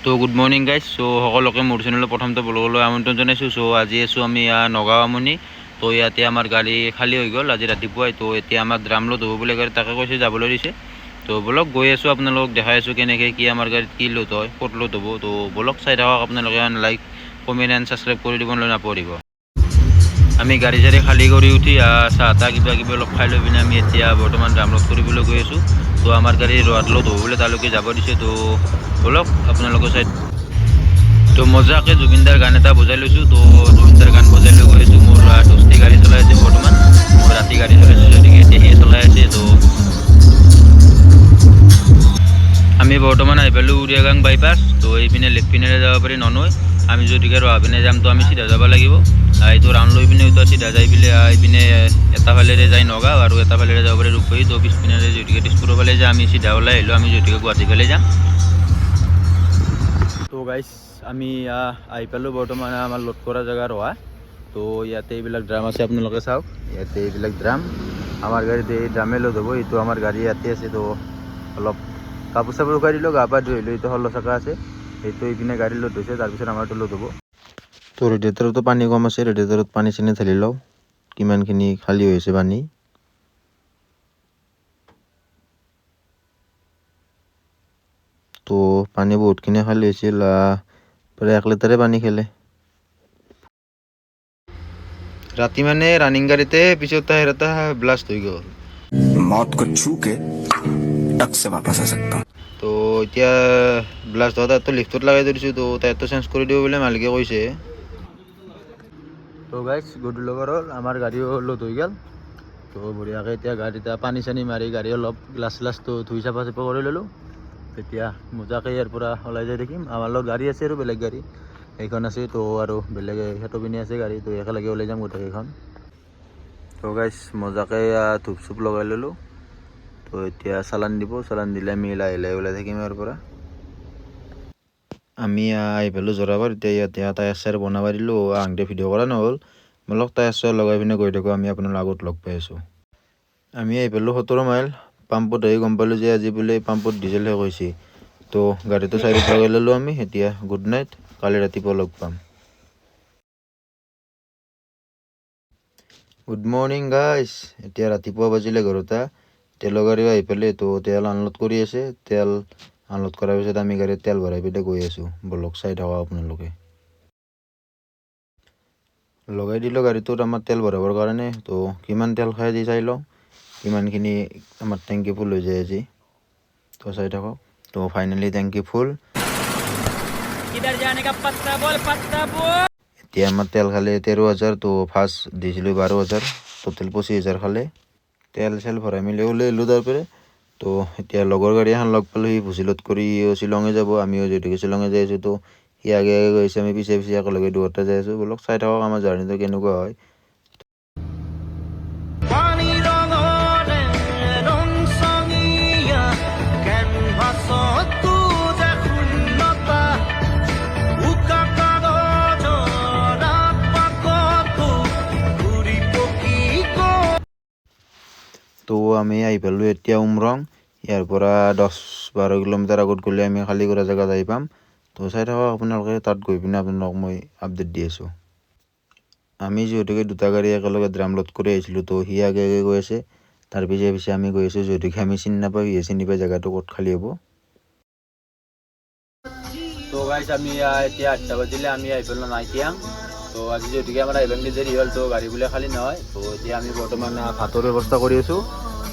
তো good morning guys. সকলোকে মোৰ চেনেলত প্ৰথমতে ব্লগলৈ আমন্ত্ৰণ জনাইছোঁ। আজি আছোঁ আমি নগাঁও আমনি। তো ইয়াতে আমাৰ গাড়ী খালী হৈ গ'ল আজি ৰাতিপুৱাই। তো এতিয়া আমাক ড্ৰাম লোড হ'ব বুলি গাড়ী তাকে কৈছে যাবলৈ দিছে। তো বলক গৈ আছোঁ, আপোনালোকক দেখাই আছোঁ কেনেকৈ কি আমাৰ গাড়ীত কি লোড হয়, ক'ত লোড হ'ব। তো বলক চাই থাকক আপোনালোকে, লাইক কমেণ্ট এণ্ড ছাবস্ক্ৰাইব কৰি দিবলৈ নাপাহৰিব। আমি গাড়ী চাড়ী খালী কৰি উঠি চাহ তাহ কিবা কিবি অলপ খাই লৈ পিনে আমি এতিয়া বৰ্তমান ড্ৰাম লোড কৰিবলৈ গৈ আছোঁ। তো আমাৰ গাড়ী ৰোৱাত লোড হ'ব বুলি তালৈকে যাব দিছে। তো বলক আপোনালোকৰ চাই। তো মজাকে জুবিনদাৰ গান এটা বজাই লৈছোঁ। তো জুবিনদাৰ গান বজাই লৈ গৈ আছোঁ। মোৰ দোস্তি গাড়ী চলাই আছে বৰ্তমান, মই ৰাতি গাড়ী চলাইছোঁ যদিকে এতিয়া সিয়ে চলাই আছে। তো আমি বৰ্তমান আহি পালোঁ উৰিয়াগাং বাইপাছ। তো এইপিনে লেফ্ট পিনেৰে যাব পাৰি ননৈ। আমি যদিকে ৰহা পিনে যাম তো আমি চিধা যাব লাগিব। এইটো ৰাউণ্ড লৈ পিনে উঠা চিধা যাই পেলাই এইপিনে এটা ফালেৰে যাই নগাঁও আৰু এটা ফালেৰে যাব পাৰি ৰূপহী। তো পিছপিনেৰে যদিকে তেজপুৰৰ ফালে যাই আমি চিধা ওলাই আহিলোঁ, আমি যদিকে গুৱাহাটী ফালে যাম। তো গাইজ আমি আহি পালোঁ বৰ্তমান আমাৰ লোড কৰা জেগা ৰহা। তো ইয়াতে এইবিলাক ড্ৰাম আছে, আপোনালোকে চাওক। ইয়াতে এইবিলাক ড্ৰাম আমাৰ গাড়ীতে এই ড্ৰামে লোড হ'ব। এইটো আমাৰ গাড়ী ইয়াতে আছে। তো অলপ কাপোৰ চাপোৰ শুকাই দিলোঁ, গা পা ধুই আহিলোঁ। এইটো ষোল্ল চকা আছে, সেইটো এইপিনে গাড়ী লোড হৈছে, তাৰপিছত আমাৰটো লোড হ'ব। তো ৰেডিয়েটাৰতো পানী কম আছে, ৰেডিয়েটাৰত পানী চানী ঢালি লওঁ কিমানখিনি খালী হৈছে পানী। তো পানী বহুতখিনি খালী হৈছিল, প্ৰায় 1 লিটাৰে পানী খেলে ৰাতি। মানে ৰানিং গাড়ীতে পিছত টায়াৰ এটা ব্লাষ্ট হৈ গ'ল। मौत को छू के टक से वापस आ सकता हूँ। তো এতিয়া ব্লাষ্ট হোৱা টায়াৰটো লিফ্টত লগাই থৈ দিছোঁ। তো টায়াৰটো চেঞ্জ কৰি দিব বুলি মালিকে কৈছে। তো গাইজ গধূলি লগৰ হ'ল, আমাৰ গাড়ীও লোড হৈ গ'ল। তো বঢ়িয়াকৈ এতিয়া গাড়ীত পানী চানী মাৰি গাড়ী অলপ গ্লাছ গ্লাছটো ধুই চাফা চাফা কৰি ল'লোঁ। তেতিয়া মজাকৈ ইয়াৰ পৰা ওলাই যাই দেখিম। আমাৰ লগত গাড়ী আছে আৰু বেলেগ গাড়ী এইখন আছে। তো আৰু বেলেগ সেইটো পিনে আছে গাড়ী। তো একেলগে ওলাই যাম গোটেইকেইখন। তো গাইজ মজাকৈ ধূপ চুপ লগাই ল'লোঁ। তো এতিয়া চালান দিব, চালান দিলে আমি লাহে লাহে ওলাই থাকিম ইয়াৰ পৰা। আমি আহি পালোঁ যোৰাবাট। এতিয়া ইয়াতে টায়াৰ চায়াৰ বনাব দিলোঁ, আহোঁতে ভিডিঅ' কৰা নহ'ল। বলক টায়াৰ চায়াৰ লগাই পিনে গৈ থাকোঁ, আমি আপোনাৰ আগত লগ পাই আছোঁ। আমি আহি পালোঁ 17 মাইল। পাম্পত আহি গম পালোঁ যে আজি বোলে পাম্পত ডিজেল শেষ হৈছে। তো গাড়ীটো চাইডত লগাই ল'লোঁ আমি। এতিয়া গুড নাইট, কালি ৰাতিপুৱা লগ পাম। Good morning guys. এতিয়া ৰাতিপুৱা বাজিলে 11টা। তেলৰ গাড়ীও আহি পালে। তো তেল আনলোড কৰি আছে, তেল আনলোড কৰাৰ পিছত আমি গাড়ীত তেল ভৰাই পিনে গৈ আছোঁ। বলক চাই থাকক আপোনালোকে। লগাই দিলোঁ গাড়ীটোত আমাৰ তেল ভৰাবৰ কাৰণে। তো কিমান তেল খাই আজি চাই লওঁ, কিমানখিনি আমাৰ টেংকি ফুল হৈ যায় আজি। তো চাই থাকক। তো ফাইনেলি টেংকি ফুল। এতিয়া আমাৰ তেল খালে 13,000। তো ফাৰ্ষ্ট দিছিলোঁ 12,000, টোটেল 25,000 খালে। তেল চেল ভৰাই মেলি ওলাই আহিলোঁ তাৰপৰা। তো এতিয়া লগৰ গাড়ী এখন লগ পালোঁ, সি ভুচিলত কৰি শ্বিলঙে যাব, আমিও যদিকে শ্বিলঙে যাই আছোঁ। তো সি আগে আগে গৈ আছে, আমি পিছে পিছে একেলগে দুয়োটা যাই আছোঁ। বলক চাই থাকক আমাৰ জাৰ্ণিটো কেনেকুৱা হয়। তো আমি আহি পালোঁ এতিয়া উমৰং। ইয়াৰ পৰা 10-12 কিলোমিটাৰ আগত গ'লে আমি খালী কৰা জেগাত আহি পাম। তো চাই থাকক আপোনালোকে, তাত গৈ পিনে আপোনালোকক মই আপডেট দি আছোঁ। আমি যিহেতুকে দুটা গাড়ী একেলগে ড্ৰাম লোড কৰি আহিছিলোঁ, তো সি আগে আগে গৈ আছে, তাৰ পিছে পিছে আমি গৈ আছোঁ। যিহেতুকে আমি চিনি নাপাওঁ, সিয়ে চিনি পাই জেগাটো ক'ত খালী হ'ব। তো গাইজ আমি এতিয়া 8টা বাজিলে, আমি আহি পালোঁ নাইকিয়াং। তো আজি যদিকে আমাৰ আহিব দেৰি হ'ল, তো গাড়ী বোলে খালী নহয়। তো এতিয়া আমি বৰ্তমান ভাতৰ ব্যৱস্থা কৰি আছোঁ।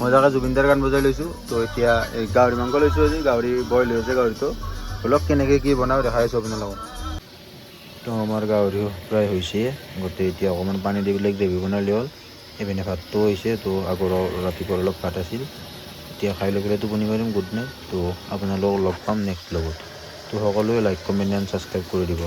মজাকৈ জুবিনদাৰ গান বজাই লৈছোঁ। তো এতিয়া এই গাহৰি মাংস লৈছোঁ। আজি গাহৰি বইল হৈছে গাহৰিটো। অলপ কেনেকৈ কি বনাওঁ দেখাই আছোঁ আপোনালোকক। তো আমাৰ গাহৰিও প্ৰায় হৈছে গোটেই। এতিয়া অকণমান পানী দি পেলাই গ্ৰেভি বনালে হ'ল। এইপিনে ভাতটো হৈছে। তো আগৰ ৰাতিপুৱাৰ অলপ ভাত আছিল, এতিয়া খাই লৈ পেলাই টোপনি মাৰিম। Good night. তো আপোনালোকক লগ পাম নেক্সট ব্লগত। তো সকলোৱে লাইক কমেণ্ট এণ্ড ছাবস্ক্ৰাইব কৰি দিব।